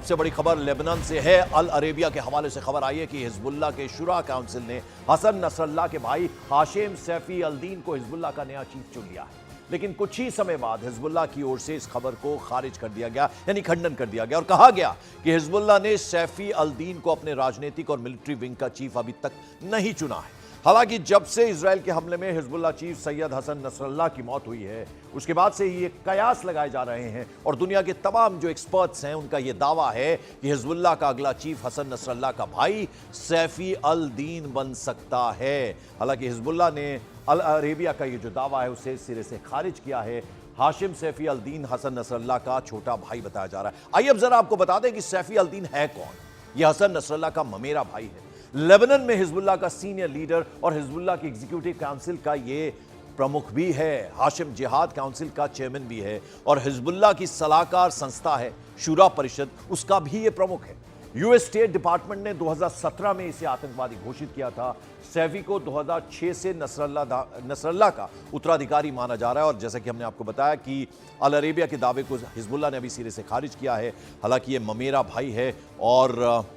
सबसे बड़ी खबर लेबनान से है। अल अरेबिया के हवाले से खबर आई है कि हिजबुल्लाह के शुरा काउंसिल ने हसन नसरल्लाह के भाई हाशिम सैफी अल-दीन को हिजबुल्लाह का नया चीफ चुन लिया है। लेकिन कुछ ही समय बाद हिजबुल्लाह की ओर से इस खबर को खारिज कर दिया गया, यानी खंडन कर दिया गया और कहा गया कि हिजबुल्लाह ने सैफी अल-दीन को अपने राजनीतिक और मिलिट्री विंग का चीफ अभी तक नहीं चुना है। हालांकि जब से इजराइल के हमले में Hezbollah chief Syed Hassan Nasrallah की मौत हुई है, उसके बाद से ये कयास लगाए जा रहे हैं और दुनिया के तमाम जो एक्सपर्ट्स हैं उनका यह दावा है कि हिजबुल्लाह का अगला चीफ हसन नसरल्लाह का भाई सैफी अल-दीन बन सकता है। हालांकि हिजबुल्लाह ने अल अरेबिया का ये जो दावा है उसे सिरे से खारिज किया है। Hashem Safi al Din Hassan Nasrallah का छोटा भाई बताया जा रहा है। आइए अब जरा आपको बता दें कि सैफी अल-दीन है कौन। यह हसन नसरल्लाह का ममेरा भाई है। लेबनान में हिजबुल्लाह का सीनियर लीडर और हिजबुल्लाह की एग्जीक्यूटिव काउंसिल का ये प्रमुख भी है। हाशिम जिहाद काउंसिल का चेयरमैन भी है और हिजबुल्लाह की सलाहकार संस्था है शुरा परिषद, उसका भी ये प्रमुख है। यूएस स्टेट डिपार्टमेंट ने 2017 में इसे आतंकवादी घोषित किया था। सैफी को 2006 से नसरल्लाह का उत्तराधिकारी माना जा रहा है और जैसा कि हमने आपको बताया कि अल अरेबिया के दावे को हिजबुल्लाह ने अभी सिरे से खारिज किया है। हालांकि ये ममेरा भाई है और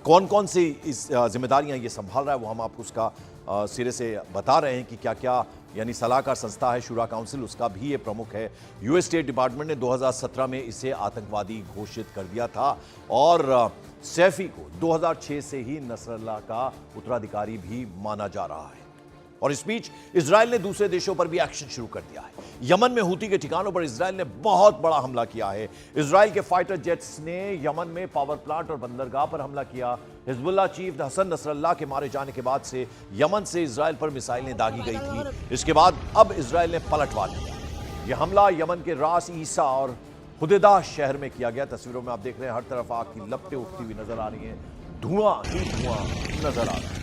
कौन कौन सी इस जिम्मेदारियां ये संभाल रहा है वो हम आपको उसका सिरे से बता रहे हैं कि क्या क्या, यानी सलाहकार संस्था है शुरा काउंसिल, उसका भी ये प्रमुख है। यूएस स्टेट डिपार्टमेंट ने 2017 में इसे आतंकवादी घोषित कर दिया था और सैफी को 2006 से ही नसरल्लाह का उत्तराधिकारी भी माना जा रहा है। और इस बीच इजराइल ने दूसरे देशों पर भी एक्शन शुरू कर दिया है। यमन में हूती के ठिकानों पर इजराइल ने बहुत बड़ा हमला किया है। इजराइल के फाइटर जेट्स ने यमन में पावर प्लांट और बंदरगाह पर हमला किया। हिजबुल्लाह चीफ हसन नसरल्लाह के मारे जाने के बाद से यमन से इजराइल पर मिसाइलें दागी गई थी। इसके बाद अब इजराइल ने पलटवार किया। यह हमला यमन के रास ईसा और हुदैदा शहर में किया गया। तस्वीरों में आप देख रहे हैं हर तरफ आग की लपटें उठती हुई नजर आ रही हैं, धुआं ही धुआं नजर आ रहा है।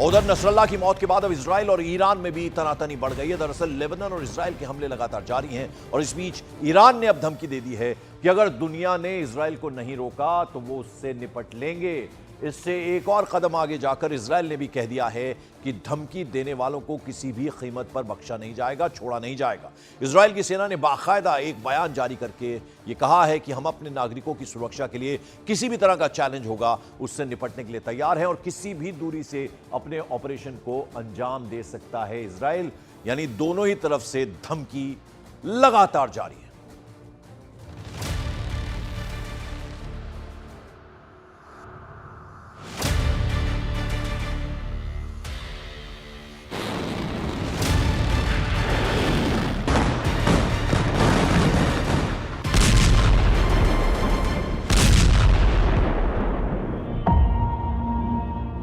उधर नसरल्लाह की मौत के बाद अब इजराइल और ईरान में भी तनातनी बढ़ गई है। दरअसल लेबनान और इजराइल के हमले लगातार जारी हैं और इस बीच ईरान ने अब धमकी दे दी है कि अगर दुनिया ने इजराइल को नहीं रोका तो वो उससे निपट लेंगे। इससे एक और कदम आगे जाकर इजराइल ने भी कह दिया है कि धमकी देने वालों को किसी भी कीमत पर बख्शा नहीं जाएगा, छोड़ा नहीं जाएगा। इजराइल की सेना ने बाकायदा एक बयान जारी करके ये कहा है कि हम अपने नागरिकों की सुरक्षा के लिए किसी भी तरह का चैलेंज होगा उससे निपटने के लिए तैयार हैं और किसी भी दूरी से अपने ऑपरेशन को अंजाम दे सकता है इजराइल। यानी दोनों ही तरफ से धमकी लगातार जारी है।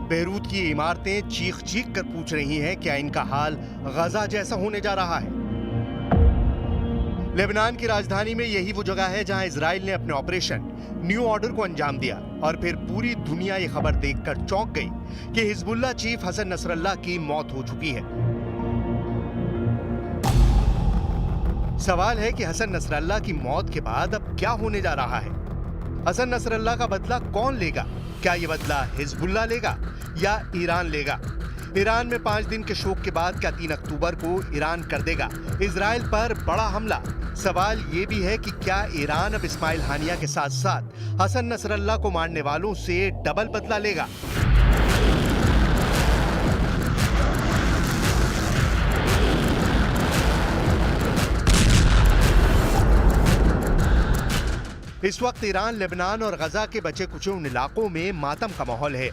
बेरूत की इमारतें चीख चीख कर पूछ रही हैं क्या इनका हाल गजा जैसा होने जा रहा है। लेबनान की राजधानी में यही वो जगह है जहां इजराइल ने अपने ऑपरेशन न्यू ऑर्डर को अंजाम दिया और फिर पूरी दुनिया ये खबर देखकर चौंक गई कि हिजबुल्लाह चीफ हसन नसरल्लाह की मौत हो चुकी है। सवाल है कि हसन नसरल्लाह की मौत के बाद अब क्या होने जा रहा है। हसन नसरल्लाह का बदला कौन लेगा? क्या ये बदला हिजबुल्लाह लेगा या ईरान लेगा? ईरान में 5 दिन के शोक के बाद क्या 3 अक्टूबर को ईरान कर देगा इजराइल पर बड़ा हमला? सवाल ये भी है कि क्या ईरान अब इस्माइल हानिया के साथ साथ हसन नसरल्लाह को मारने वालों से डबल बदला लेगा? इस वक्त ईरान, लेबनान और गजा के बचे कुचे उन इलाकों में मातम का माहौल है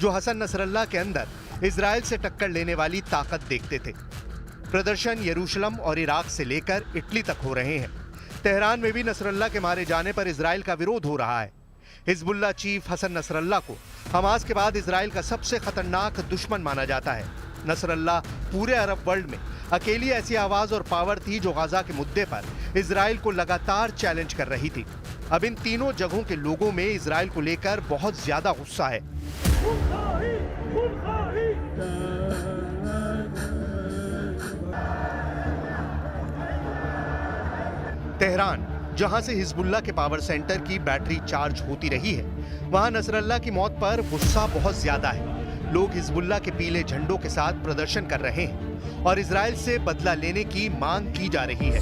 जो हसन नसरल्लाह के अंदर इजराइल से टक्कर लेने वाली ताकत देखते थे। प्रदर्शन यरूशलेम और इराक से लेकर इटली तक हो रहे हैं। तेहरान में भी नसरल्लाह के मारे जाने पर इजराइल का विरोध हो रहा है। हिजबुल्लाह चीफ हसन नसरल्लाह को हमास के बाद इजराइल का सबसे खतरनाक दुश्मन माना जाता है। नसरल्लाह पूरे अरब वर्ल्ड में अकेली ऐसी आवाज और पावर थी जो गजा के मुद्दे पर इजराइल को लगातार चैलेंज कर रही थी। अब इन तीनों जगहों के लोगों में इजराइल को लेकर बहुत ज्यादा गुस्सा है। तेहरान, जहां से हिजबुल्लाह के पावर सेंटर की बैटरी चार्ज होती रही है, वहां नसरल्लाह की मौत पर गुस्सा बहुत ज्यादा है। लोग हिजबुल्लाह के पीले झंडों के साथ प्रदर्शन कर रहे हैं और इजराइल से बदला लेने की मांग की जा रही है।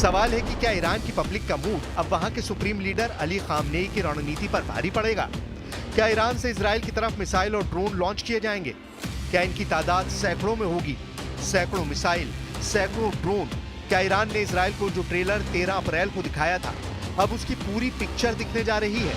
सवाल है कि क्या ईरान की पब्लिक का मूड अब वहां के सुप्रीम लीडर अली खामनेई की रणनीति पर भारी पड़ेगा? क्या ईरान से इजराइल की तरफ मिसाइल और ड्रोन लॉन्च किए जाएंगे? क्या इनकी तादाद सैकड़ों में होगी? सैकड़ों मिसाइल, सैकड़ों ड्रोन। क्या ईरान ने इजराइल को जो ट्रेलर 13 अप्रैल को दिखाया था, अब उसकी पूरी पिक्चर दिखने जा रही है?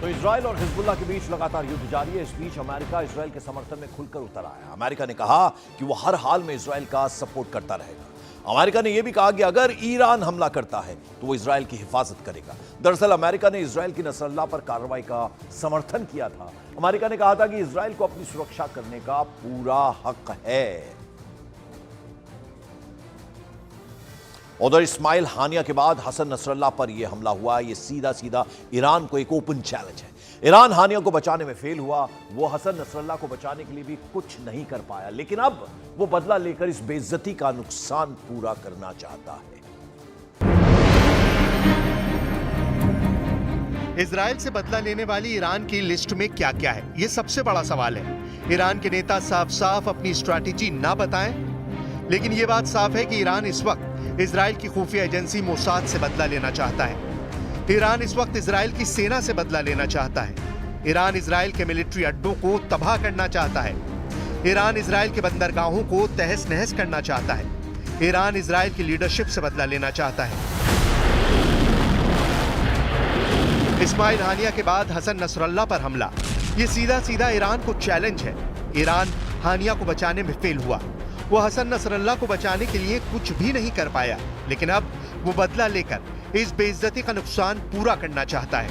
तो इजराइल और हिजबुल्लाह के बीच लगातार युद्ध जारी है। इस बीच अमेरिका इजराइल के समर्थन में खुलकर उतर आया है। अमेरिका ने कहा कि वो हर हाल में इजराइल का सपोर्ट करता रहेगा। अमेरिका ने यह भी कहा कि अगर ईरान हमला करता है तो वो इजराइल की हिफाजत करेगा। दरअसल अमेरिका ने इजराइल की नसरल्लाह पर कार्रवाई का समर्थन किया था। अमेरिका ने कहा था कि इजराइल को अपनी सुरक्षा करने का पूरा हक है। उधर इस्माइल हानिया के बाद हसन नसरल्लाह पर यह हमला हुआ। यह सीधा सीधा ईरान को एक ओपन चैलेंज है। ईरान हानिया को बचाने में फेल हुआ, वो हसन नसरल्लाह को बचाने के लिए भी कुछ नहीं कर पाया, लेकिन अब वो बदला लेकर इस बेइज्जती का नुकसान पूरा करना चाहता है। इजराइल से बदला लेने वाली ईरान की लिस्ट में क्या क्या है, ये सबसे बड़ा सवाल है। ईरान के नेता साफ साफ अपनी स्ट्रैटेजी ना बताएं, लेकिन यह बात साफ है कि ईरान इस वक्त इजराइल की खुफिया एजेंसी मोसाद से बदला लेना चाहता है। ईरान इस वक्त इजराइल की सेना से बदला लेना चाहता है। ईरान इजराइल के मिलिट्री अड्डों को तबाह करना चाहता है। ईरान इजराइल के बंदरगाहों को तहस नहस करना चाहता है। ईरान इजराइल की लीडरशिप से बदला लेना चाहता है। इस्माइल हानिया के बाद हसन नसरल्लाह पर हमला, ये सीधा सीधा ईरान को चैलेंज है। ईरान हानिया को बचाने में फेल हुआ। वो हसन नसरल्लाह को बचाने के लिए कुछ भी नहीं कर पाया, लेकिन अब वो बदला लेकर इस बेइज्जती का नुकसान पूरा करना चाहता है।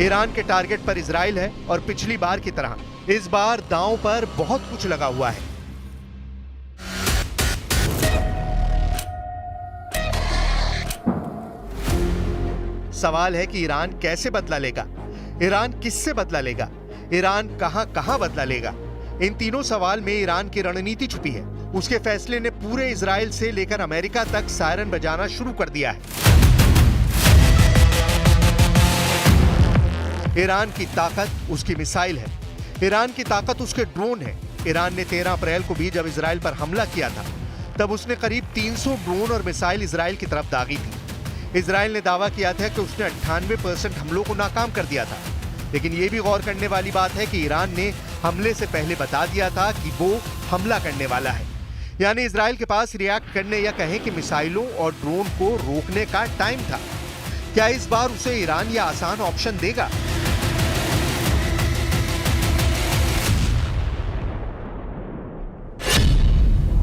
ईरान के टारगेट पर इजराइल है और पिछली बार की तरह इस बार दांव पर बहुत कुछ लगा हुआ है। सवाल है कि ईरान कैसे बदला लेगा, ईरान किससे बदला लेगा, ईरान कहां बदला लेगा। इन तीनों सवाल में ईरान की रणनीति छुपी है। उसके फैसले ने पूरे इजराइल से लेकर अमेरिका तक सायरन बजाना शुरू कर दिया है। ईरान की ताकत उसकी मिसाइल है, ईरान की ताकत उसके ड्रोन है। ईरान ने 13 अप्रैल को भी जब इजराइल पर हमला किया था, तब उसने करीब 300 ड्रोन और मिसाइल इजराइल की तरफ दागी थी। इजराइल ने दावा किया था कि उसने 98% हमलों को नाकाम कर दिया था, लेकिन यह भी गौर करने वाली बात है कि ईरान ने हमले से पहले बता दिया था कि वो हमला करने वाला है। यानी इजराइल के पास रिएक्ट करने या कहें कि मिसाइलों और ड्रोन को रोकने का टाइम था। क्या इस बार उसे ईरान यह आसान ऑप्शन देगा?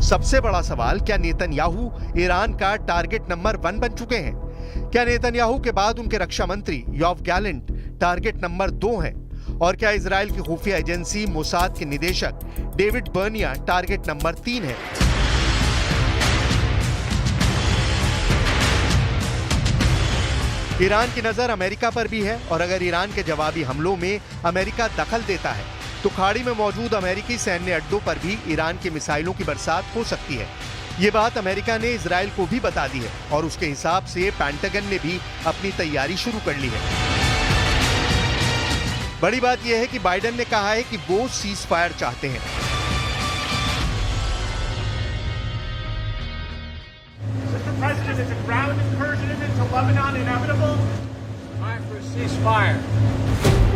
सबसे बड़ा सवाल, क्या नेतन्याहू ईरान का टारगेट नंबर 1 बन चुके हैं? क्या नेतन्याहू के बाद उनके रक्षा मंत्री योव गैलेंट टारगेट नंबर 2 हैं? और क्या इजराइल की खुफिया एजेंसी मोसाद के निदेशक डेविड बर्निया टारगेट नंबर 3 है? ईरान की नजर अमेरिका पर भी है, और अगर ईरान के जवाबी हमलों में अमेरिका दखल देता है तो खाड़ी में मौजूद अमेरिकी सैन्य अड्डों पर भी ईरान की मिसाइलों की बरसात हो सकती है। ये बात अमेरिका ने इजराइल को भी बता दी है, और उसके हिसाब से पेंटागन ने भी अपनी तैयारी शुरू कर ली है। बड़ी बात यह है कि बाइडेन ने कहा है कि वो सीज फायर चाहते हैं। Lebanon inevitable? Time for a ceasefire.